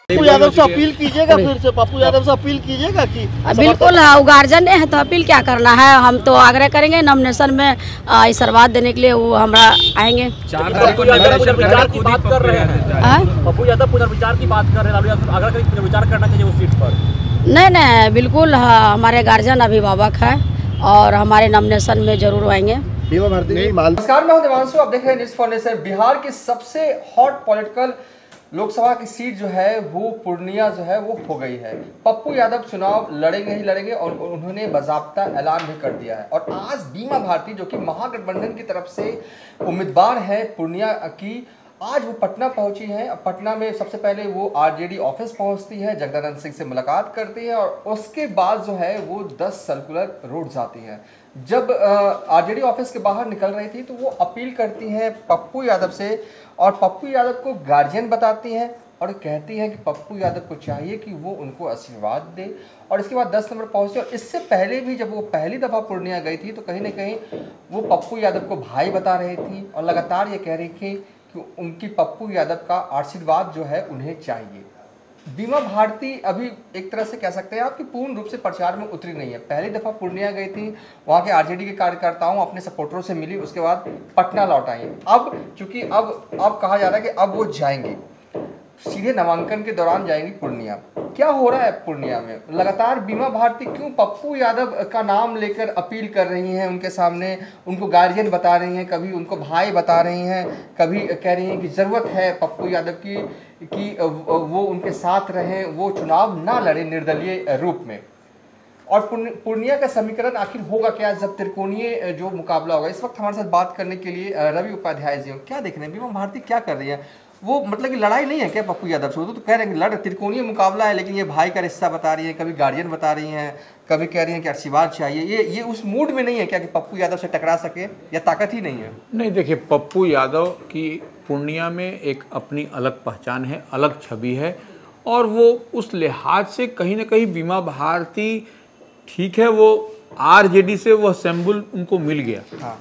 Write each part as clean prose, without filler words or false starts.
पप्पू यादव से अपील कीजिएगा, फिर से पप्पू यादव से अपील कीजिएगा कि बिल्कुल गार्जियन है तो अपील क्या करना है, हम तो आग्रह करेंगे नॉमिनेशन में आशीर्वाद देने के लिए वो हमरा आएंगे। 4 तारीख को पुनर्विचार की बात कर रहे हैं, पप्पू यादव पुनर्विचार की बात कर रहे हैं, लालू यादव आग्रह करें पुनर्विचार करना चाहिए उस सीट पर। नहीं बिल्कुल, हमारे गार्जियन अभिभावक है और हमारे नॉमिनेशन में जरूर आएंगे। नमस्कार, मैं हूं देवांशु, आप देख रहे हैं न्यूज़ फाउंडेशन। बिहार की सबसे हॉट पॉलिटिकल लोकसभा की सीट जो है वो पूर्णिया जो है वो हो गई है। पप्पू यादव चुनाव लड़ेंगे ही लड़ेंगे और उन्होंने बाज़ाब्ता ऐलान भी कर दिया है। और आज बीमा भारती जो कि महागठबंधन की तरफ से उम्मीदवार है पूर्णिया की, आज वो पटना पहुंची है। पटना में सबसे पहले वो आरजेडी ऑफिस पहुंचती है, जगदानंद सिंह से मुलाकात करती है और उसके बाद जो है वो 10 सर्कुलर रोड जाती है। जब आरजेडी ऑफिस के बाहर निकल रही थी तो वो अपील करती हैं पप्पू यादव से और पप्पू यादव को गार्जियन बताती हैं और कहती हैं कि पप्पू यादव को चाहिए कि वो उनको आशीर्वाद दे। और इसके बाद 10 नंबर पहुंचे। और इससे पहले भी जब वो पहली दफ़ा पूर्णिया गई थी तो कहीं ना कहीं वो पप्पू यादव को भाई बता रही थी और लगातार ये कह रही थी कि उनकी पप्पू यादव का आशीर्वाद जो है उन्हें चाहिए। बीमा भारती अभी एक तरह से कह सकते हैं आपकी पूर्ण रूप से प्रचार में उतरी नहीं है। पहली दफ़ा पूर्णिया गई थी, वहाँ के आरजेडी के कार्यकर्ताओं अपने सपोर्टरों से मिली, उसके बाद पटना लौट आई। अब चूंकि अब कहा जा रहा है कि अब वो जाएंगे, सीधे नामांकन के दौरान जाएंगी पूर्णिया। क्या हो रहा है पूर्णिया में? लगातार बीमा भारती क्यों पप्पू यादव का नाम लेकर अपील कर रही हैं उनके सामने, उनको गार्जियन बता रही हैं, कभी उनको भाई बता रही हैं, कभी कह रही हैं कि ज़रूरत है पप्पू यादव की कि वो उनके साथ रहें, वो चुनाव ना लड़े निर्दलीय रूप में। और पूर्णिया का समीकरण आखिर होगा क्या जब त्रिकोणीय जो मुकाबला होगा? इस वक्त हमारे साथ बात करने के लिए रवि उपाध्याय जी, क्या देख रहे हैं बीमा भारती क्या कर रही है? वो मतलब कि लड़ाई नहीं है क्या पप्पू यादव से? तो कह रहे हैं कि लड़ त्रिकोणीय मुकाबला है, लेकिन ये भाई का रिश्ता बता रही है, कभी गार्जियन बता रही हैं, कभी कह रही हैं कि आशीर्वाद चाहिए। ये उस मूड में नहीं है क्या कि पप्पू यादव से टकरा सके, या ताकत ही नहीं है? नहीं, देखिए, पप्पू यादव की पूर्णिया में एक अपनी अलग पहचान है, अलग छवि है और वो उस लिहाज से कहीं ना कहीं बीमा भारती, ठीक है, वो आरजेडी से वह सिंबल उनको मिल गया, हाँ।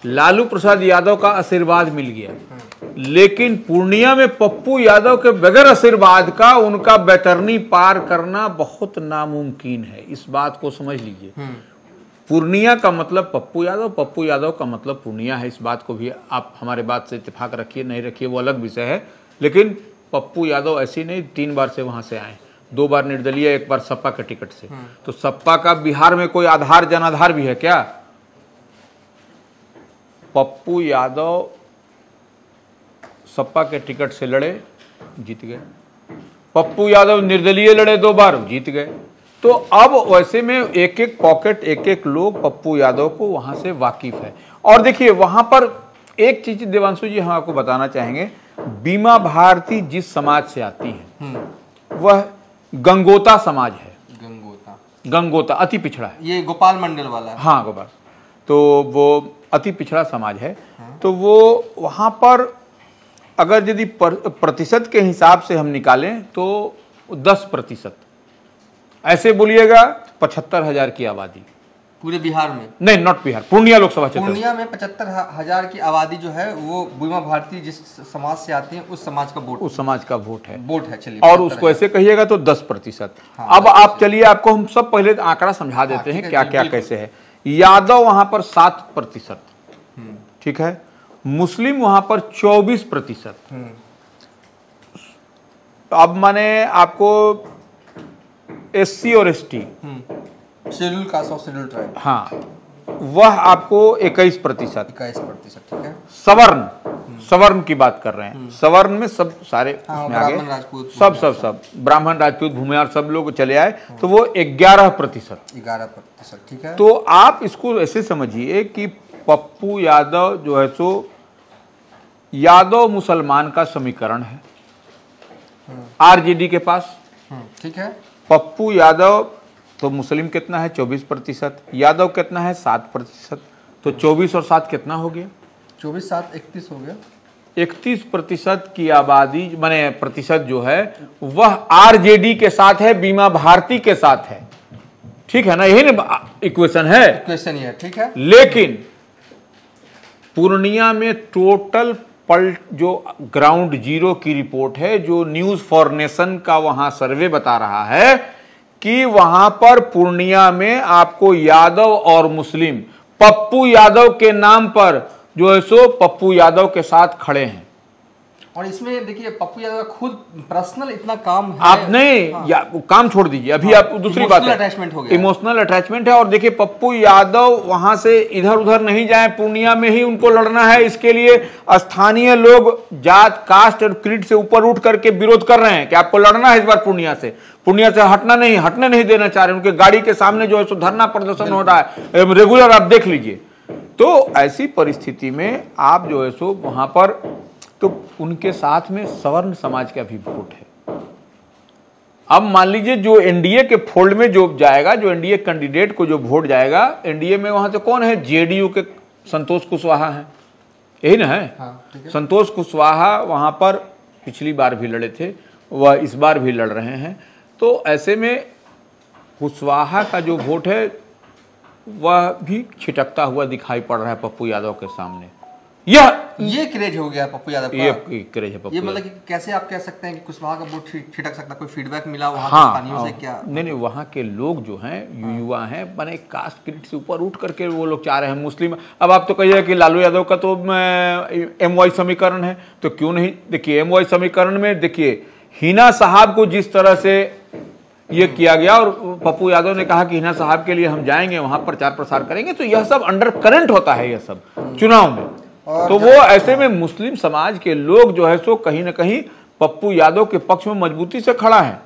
लालू प्रसाद यादव का आशीर्वाद मिल गया, लेकिन पूर्णिया में पप्पू यादव के बगैर आशीर्वाद का उनका बैतरनी पार करना बहुत नामुमकिन है। इस बात को समझ लीजिए। पूर्णिया का मतलब पप्पू यादव, पप्पू यादव का मतलब पूर्णिया है। इस बात को भी आप हमारे बात से इत्तेफाक रखिए, नहीं रखिए वो अलग विषय है, लेकिन पप्पू यादव ऐसी नहीं 3 बार से वहां से आए, 2 बार निर्दलीय, 1 बार सपा के टिकट से। तो सपा का बिहार में कोई आधार जनाधार भी है क्या? पप्पू यादव सपा के टिकट से लड़े, जीत गए। पप्पू यादव निर्दलीय लड़े 2 बार, जीत गए। तो अब वैसे में एक एक पॉकेट, एक एक लोग पप्पू यादव को वहां से वाकिफ है। और देखिए, वहां पर एक चीज देवांशु जी हम आपको बताना चाहेंगे, बीमा भारती जिस समाज से आती है वह गंगोता समाज है। गंगोता अति पिछड़ा है, ये गोपाल मंडल वाला है। हाँ, गोपाल, तो वो अति पिछड़ा समाज है। तो वो वहां पर अगर यदि प्रतिशत के हिसाब से हम निकालें तो 10%, ऐसे बोलिएगा 75,000 की आबादी पूरे बिहार में। नहीं, नॉट बिहार, पूर्णिया लोकसभा क्षेत्र। पूर्णिया में 75,000 की आबादी जो है वो बीमा भारती जिस समाज से आती है उस समाज का वोट, उस समाज का वोट है। चलिए, और उसको ऐसे कहिएगा तो 10%। हाँ, अब आप चलिए, आपको हम सब पहले आंकड़ा समझा देते हैं क्या क्या कैसे है। यादव वहां पर 7%, ठीक है। मुस्लिम वहां पर 24%। अब माने आपको एससी और एसटी, शेड्यूल कास्ट और शेड्यूल ट्राइब, हाँ, वह आपको 21%। ठीक है। सवर्ण की बात कर रहे हैं। सवर्ण में सब सारे, हाँ, ब्राह्मण राजपूत, सब ब्राह्मण राजपूत भूमिहार सब लोग चले आए, तो वो 11%। ठीक है। तो आप इसको ऐसे समझिए कि पप्पू यादव जो है सो यादव मुसलमान का समीकरण है आरजेडी के पास, ठीक है। पप्पू यादव तो मुस्लिम कितना है? 24%। यादव कितना है? 7%। तो 24 और 7 कितना हो गया? 24, 7, 31 हो गया। 31% की आबादी माने प्रतिशत जो है वह आरजेडी के साथ है, बीमा भारती के साथ है, ठीक है ना? यही ना इक्वेशन है, ठीक है। लेकिन पूर्णिया में टोटल जो ग्राउंड जीरो की रिपोर्ट है, जो न्यूज फॉर नेशन का वहां सर्वे बता रहा है कि वहां पर पूर्णिया में आपको यादव और मुस्लिम पप्पू यादव के नाम पर जो है सो पप्पू यादव के साथ खड़े हैं। और इसमें देखिए पप्पू यादव का खुद पर्सनल इतना काम है, आप नहीं या काम छोड़ दीजिए, अभी आप दूसरी बात है, अटैचमेंट हो गया, इमोशनल अटैचमेंट है। और देखिए पप्पू यादव वहां से इधर उधर नहीं जाए, पूर्णिया में ही उनको लड़ना है। इसके लिए स्थानीय लोग जात कास्ट और क्रीड से ऊपर उठ करके विरोध कर रहे हैं कि आपको लड़ना है इस बार पूर्णिया से हटने नहीं देना चाह रहे। उनके गाड़ी के सामने जो है सो धरना प्रदर्शन हो रहा है रेगुलर, आप देख लीजिए। तो ऐसी परिस्थिति में आप जो है सो वहां पर तो उनके साथ में सवर्ण समाज का भी वोट है। अब मान लीजिए जो एनडीए के फोल्ड में जो जाएगा, जो एनडीए कैंडिडेट को जो वोट जाएगा एनडीए में, वहां से कौन है? जेडीयू के संतोष कुशवाहा हैं, यही ना है? है। संतोष कुशवाहा वहां पर पिछली बार भी लड़े थे, वह इस बार भी लड़ रहे हैं। तो ऐसे में कुशवाहा का जो वोट है वह भी छिटकता हुआ दिखाई पड़ रहा है पप्पू यादव के सामने। ये क्रेज हो गया पप्पू यादव का, ये क्रेज है पप्पू। ये मतलब कि कैसे आप कह सकते हैं कि कुशवाहा का वोट छिटक सकता? कोई फीडबैक मिला वहां हाँ, के स्थानियों से क्या? नहीं, वहाँ के लोग जो हैं युवा हैं, माने कास्ट क्रीड से ऊपर उठ करके वो लोग चाह रहे हैं मुस्लिम। अब आप तो कहिए कि लालू यादव का तो MY समीकरण है, तो क्यों नहीं? देखिए MY समीकरण में देखिए हिना साहब को जिस तरह से ये किया गया, और पप्पू यादव ने कहा कि हिना साहब के लिए हम जाएंगे, वहां प्रचार प्रसार करेंगे, तो यह सब अंडर करंट होता है यह सब चुनाव में। तो वो ऐसे में मुस्लिम समाज के लोग जो है सो कहीं ना कहीं पप्पू यादव के पक्ष में मजबूती से खड़ा है,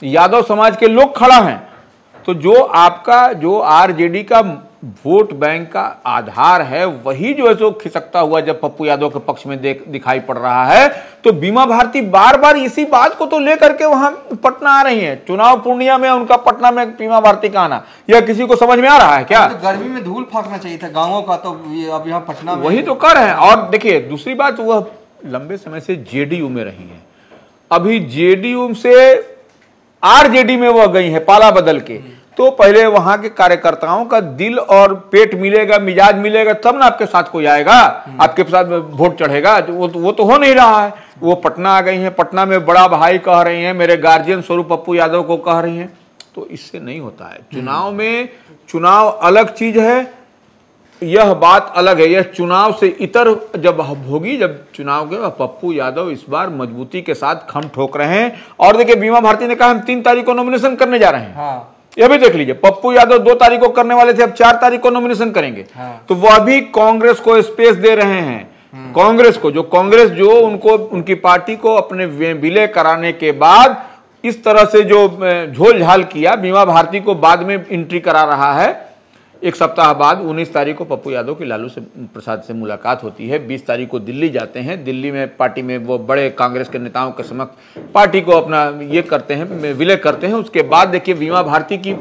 यादव समाज के लोग खड़ा हैं। तो जो आपका जो आरजेडी का वोट बैंक का आधार है वही जो है सो खिसकता हुआ जब पप्पू यादव के पक्ष में दिखाई पड़ रहा है। तो बीमा भारती बार बार इसी बात को तो लेकर के वहां पटना आ रही है। चुनाव पूर्णिया में उनका, पटना में बीमा भारती का आना, यह किसी को समझ में आ रहा है क्या? तो गर्मी में धूल फाकना चाहिए था गाँवों का, तो अब यहाँ पटना में वही तो कर रहे हैं। और देखिए दूसरी बात, वह लंबे समय से जेडीयू में रही है, अभी जेडीयू से आरजेडी में वह गई है पाला बदल के। तो पहले वहां के कार्यकर्ताओं का दिल और पेट मिलेगा, मिजाज मिलेगा, तब ना आपके साथ कोई आएगा, आपके साथ वोट चढ़ेगा। वो तो हो नहीं रहा है। वो पटना आ गई हैं, पटना में बड़ा भाई कह रही हैं, मेरे गार्जियन स्वरूप पप्पू यादव को कह रही हैं। तो इससे नहीं होता है। चुनाव में, चुनाव अलग चीज है, यह बात अलग है। यह चुनाव से इतर जब होगी, जब चुनाव के पप्पू यादव इस बार मजबूती के साथ खम ठोक रहे हैं। और देखिए बीमा भारती ने कहा हम 3 तारीख को नॉमिनेशन करने जा रहे हैं। हाँ। यह भी देख लीजिए, पप्पू यादव 2 तारीख को करने वाले थे, अब 4 तारीख को नॉमिनेशन करेंगे। हाँ। तो वह भी कांग्रेस को स्पेस दे रहे हैं। कांग्रेस जो उनको, उनकी पार्टी को अपने विलय कराने के बाद इस तरह से जो झोल झाल किया, बीमा भारती को बाद में एंट्री करा रहा है। एक सप्ताह बाद 19 तारीख को पप्पू यादव की लालू प्रसाद से मुलाकात होती है। 20 तारीख को दिल्ली जाते हैं। दिल्ली में पार्टी में वो बड़े कांग्रेस के नेताओं के समक्ष पार्टी को अपना ये करते हैं, विलय करते हैं। उसके बाद देखिए बीमा भारती की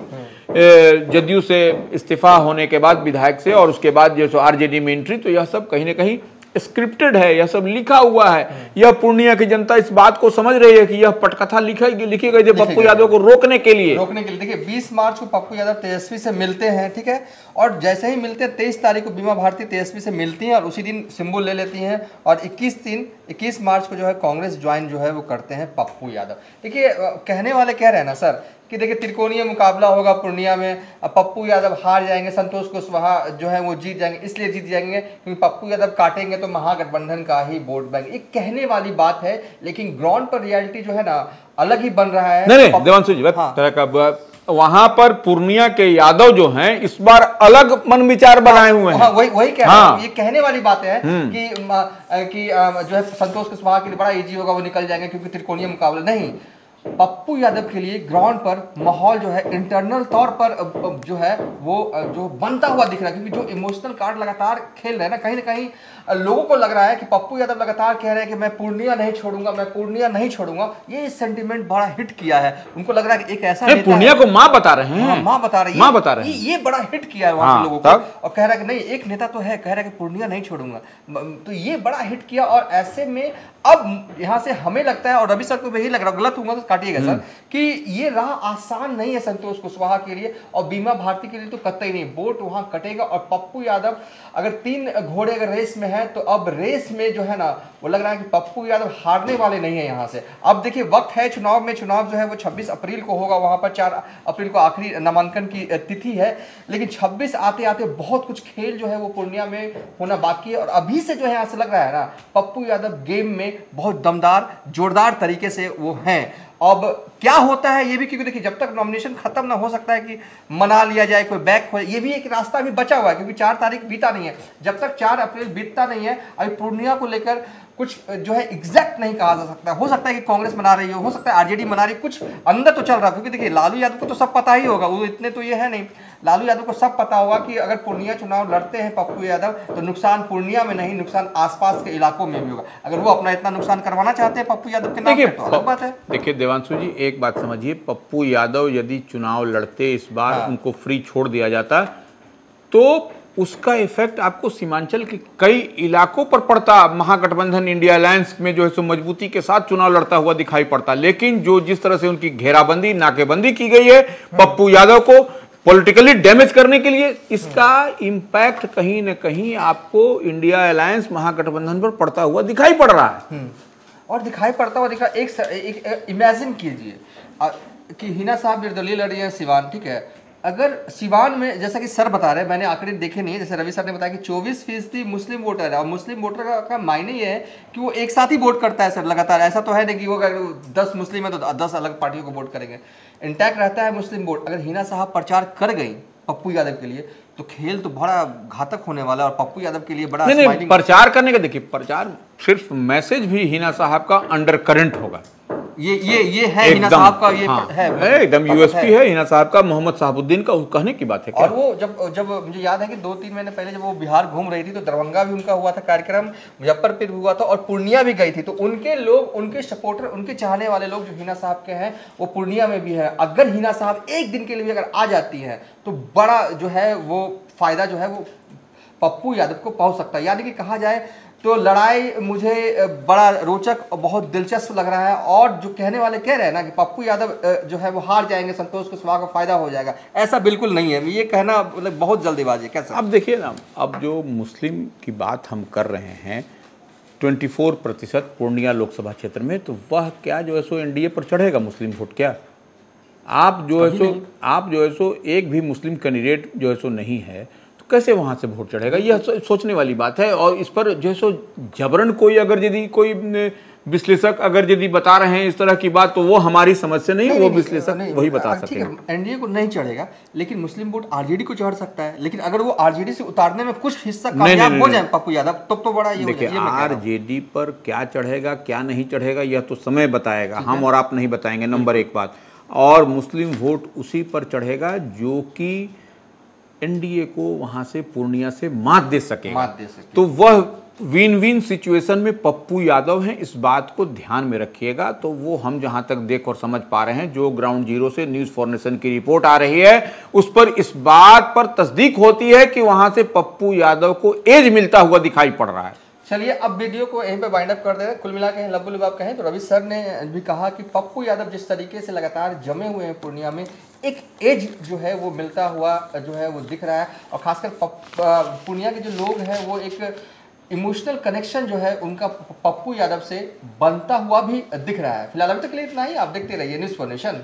जदयू से इस्तीफा होने के बाद विधायक से, और उसके बाद जो आरजेडी में एंट्री, तो यह सब कहीं ना कहीं स्क्रिप्टेड है, यह सब लिखा हुआ है। यह पूर्णिया की जनता इस बात को समझ रही है कि यह पटकथा लिखी गई थी पप्पू यादव को रोकने के लिए। देखिए 20 मार्च को पप्पू यादव तेजस्वी से मिलते हैं, ठीक है, और जैसे ही मिलते हैं 23 तारीख को बीमा भारती तेजस्वी से मिलती हैं और उसी दिन सिंबल ले लेती हैं, और 21 मार्च को जो है कांग्रेस ज्वाइन जो है वो करते हैं पप्पू यादव। देखिए कहने वाले कह रहे हैं ना सर कि देखिए त्रिकोणीय मुकाबला होगा पूर्णिया में, पप्पू यादव हार जाएंगे, संतोष कुशवाहा जो है वो जीत जाएंगे। इसलिए जीत जाएंगे क्योंकि पप्पू यादव काटेंगे तो महागठबंधन का ही वोट बैंक। ये कहने वाली बात है, लेकिन ग्राउंड पर रियलिटी जो है ना अलग ही बन रहा है। नहीं देवांशु जी, हाँ। वहां पर पूर्णिया के यादव जो हैं इस बार अलग मन विचार बनाए हुए हैं। वही कह रहा हूं, ये कहने वाली बात है कि जो है संतोष कुशवाहा के लिए बड़ा इजी होगा, वो निकल जाएंगे क्योंकि त्रिकोणीय मुकाबला नहीं। पप्पू यादव के लिए ग्राउंड पर माहौल जो है इंटरनल तौर पर जो है वो जो बनता हुआ दिख रहा है, क्योंकि जो इमोशनल कार्ड लगातार खेल रहे हैं ना कहीं लोगों को लग रहा है कि पप्पू यादव लगातार कह रहे हैं कि मैं पूर्णिया नहीं छोड़ूंगा। ये सेंटीमेंट बड़ा हिट किया है। उनको लग रहा है कि एक ऐसा पूर्णिया को मां बता रहे हैं, मां बता रही है, ये बड़ा हिट किया है वहां लोगों को। और कह रहा है कि नहीं, एक नेता तो है कह रहा है कि पूर्णिया नहीं छोड़ूंगा, तो ये बड़ा हिट किया। और ऐसे में अब यहां से हमें लगता है, और रवि सर को भी यही लग रहा है, गलत होगा तो काटिएगा सर, कि ये राह आसान नहीं है संतोष कुशवाहा के लिए और बीमा भारती के लिए तो कतई नहीं। वोट वहां कटेगा और पप्पू यादव अगर 3 घोड़े अगर रेस में है तो अब रेस में जो है ना वो लग रहा है कि पप्पू यादव हारने वाले नहीं है यहाँ से। अब देखिए वक्त है चुनाव में, चुनाव जो है वो 26 अप्रैल को होगा, वहां पर 4 अप्रैल को आखिरी नामांकन की तिथि है, लेकिन 26 आते आते बहुत कुछ खेल जो है वो पूर्णिया में होना बाकी है। और अभी से जो है ऐसा लग रहा है ना पप्पू यादव गेम में बहुत दमदार जोरदार तरीके से वो हैं। अब क्या होता है ये भी, क्योंकि देखिए जब तक नॉमिनेशन खत्म ना हो सकता है कि मना लिया जाए, कोई बैक हो, ये भी एक रास्ता अभी बचा हुआ है, क्योंकि 4 तारीख बीता नहीं है। जब तक 4 अप्रैल बीतता नहीं है अभी पूर्णिया को लेकर कुछ जो है एग्जैक्ट नहीं कहा जा सकता। हो सकता है कि कांग्रेस मना रही हो सकता है आरजेडी मना रही, कुछ अंदर तो चल रहा है, क्योंकि देखिए लालू यादव को तो सब पता ही होगा, वो इतने तो ये है नहीं, लालू यादव को सब पता होगा कि अगर पूर्णिया चुनाव लड़ते हैं पप्पू यादव तो नुकसान पूर्णिया में नहीं, नुकसान आसपास के इलाकों में भी होगा। अगर वो अपना इतना नुकसान करवाना चाहते हैं पप्पू यादव के नाम पे तो अलग बात है। देखिए देवांशु जी एक बात समझिए, पप्पू यादव यदि चुनाव लड़ते इस बार उनको फ्री छोड़ दिया जाता तो उसका इफेक्ट आपको सीमांचल के कई इलाकों पर पड़ता। महागठबंधन इंडिया अलायंस में जो है सो मजबूती के साथ चुनाव लड़ता हुआ दिखाई पड़ता, लेकिन जो जिस तरह से उनकी घेराबंदी नाकेबंदी की गई है पप्पू यादव को पॉलिटिकली डैमेज करने के लिए, इसका इंपैक्ट कहीं न कहीं आपको इंडिया अलायंस महागठबंधन पर पड़ता हुआ दिखाई पड़ रहा है। और दिखाई पड़ता हुआ एक इमेजिन कीजिए कि हिना साहब निर्दलीय लड़ रही है सिवान, ठीक है, अगर सिवान में जैसा कि सर बता रहे हैं, मैंने आंकड़े देखे नहीं है, जैसे रवि सर ने बताया कि 24% मुस्लिम वोटर है, और मुस्लिम वोटर का मायने ये है कि वो एक साथ ही वोट करता है सर लगातार, ऐसा तो है नहीं कि वो अगर 10 मुस्लिम है तो 10 अलग पार्टियों को वोट करेंगे, इंटैक्ट रहता है मुस्लिम वोट। अगर हिना साहब प्रचार कर गई पप्पू यादव के लिए तो खेल तो बड़ा घातक होने वाला है और पप्पू यादव के लिए बड़ा नहीं, प्रचार करने का देखिए, प्रचार सिर्फ मैसेज भी हिना साहब का अंडर करंट होगा, ये है हिना साहब का, ये है एकदम यूएसपी है हिना साहब का, मोहम्मद साहबुद्दीन का कहने की बात है। और वो जब मुझे याद है कि 2-3 महीने पहले जब वो बिहार घूम रही थी तो दरभंगा भी उनका हुआ था कार्यक्रम, मुजफ्फरपुर हुआ था और पूर्णिया भी गई थी, तो उनके लोग, उनके सपोर्टर, उनके चाहने वाले लोग जो हिना साहब के हैं वो पूर्णिया में भी है। अगर हिना साहब एक दिन के लिए अगर आ जाती है तो बड़ा जो है वो फायदा जो है वो पप्पू यादव को पहुंच सकता है। यानी कि कहा जाए तो लड़ाई मुझे बड़ा रोचक और बहुत दिलचस्प लग रहा है। और जो कहने वाले कह रहे हैं ना कि पप्पू यादव जो है वो हार जाएंगे, संतोष कुशवाहा का फायदा हो जाएगा, ऐसा बिल्कुल नहीं है, ये कहना मतलब बहुत जल्दीबाजी है। कैसा अब देखिए ना, अब जो मुस्लिम की बात हम कर रहे हैं 24% पूर्णिया लोकसभा क्षेत्र में, तो वह क्या जो है सो एनडीए पर चढ़ेगा मुस्लिम वोट? क्या आप जो है सो एक भी मुस्लिम कैंडिडेट जो है सो नहीं है कैसे वहां से वोट चढ़ेगा? यह सोचने वाली बात है। और इस पर जो है सो जबरन कोई अगर यदि कोई विश्लेषक अगर यदि बता रहे हैं इस तरह की बात तो वो हमारी समझ से नहीं, वो विश्लेषक वही बता सकते हैं। एनडीए को नहीं चढ़ेगा, लेकिन मुस्लिम वोट आरजेडी को चढ़ सकता है, लेकिन अगर वो आरजेडी से उतारने में कुछ हिस्सा कामयाब हो जाए पप्पू यादव तब तो बड़ा ये हो जाएगा। आरजेडी पर क्या चढ़ेगा क्या नहीं चढ़ेगा यह तो समय बताएगा, हम और आप नहीं बताएंगे, नंबर 1 बात। और मुस्लिम वोट उसी पर चढ़ेगा जो कि एनडीए को वहां से पूर्णिया से मात दे सके। तो वह विन विन सिचुएशन में पप्पू यादव हैं, इस बात को ध्यान में रखिएगा। तो वो हम जहां तक देख और समझ पा रहे हैं, जो ग्राउंड जीरो से न्यूज़ फॉर नेशन की रिपोर्ट आ रही है उस पर इस बात पर तस्दीक होती है कि वहां से पप्पू यादव को एज मिलता हुआ दिखाई पड़ रहा है। चलिए अब वीडियो को यहीं पे वाइंड अप कर दे रहे हैं। कुल मिला के लब्बू लुबाब कहें तो रवि सर ने भी कहा कि पप्पू यादव जिस तरीके से लगातार जमे हुए हैं पूर्णिया में, एक एज जो है वो मिलता हुआ जो है वो दिख रहा है। और खासकर पूर्णिया के जो लोग हैं वो एक इमोशनल कनेक्शन जो है उनका पप्पू यादव से बनता हुआ भी दिख रहा है। फिलहाल अभी तक के लिए इतना ही, आप देखते रहिए न्यूज़ फॉर नेशन।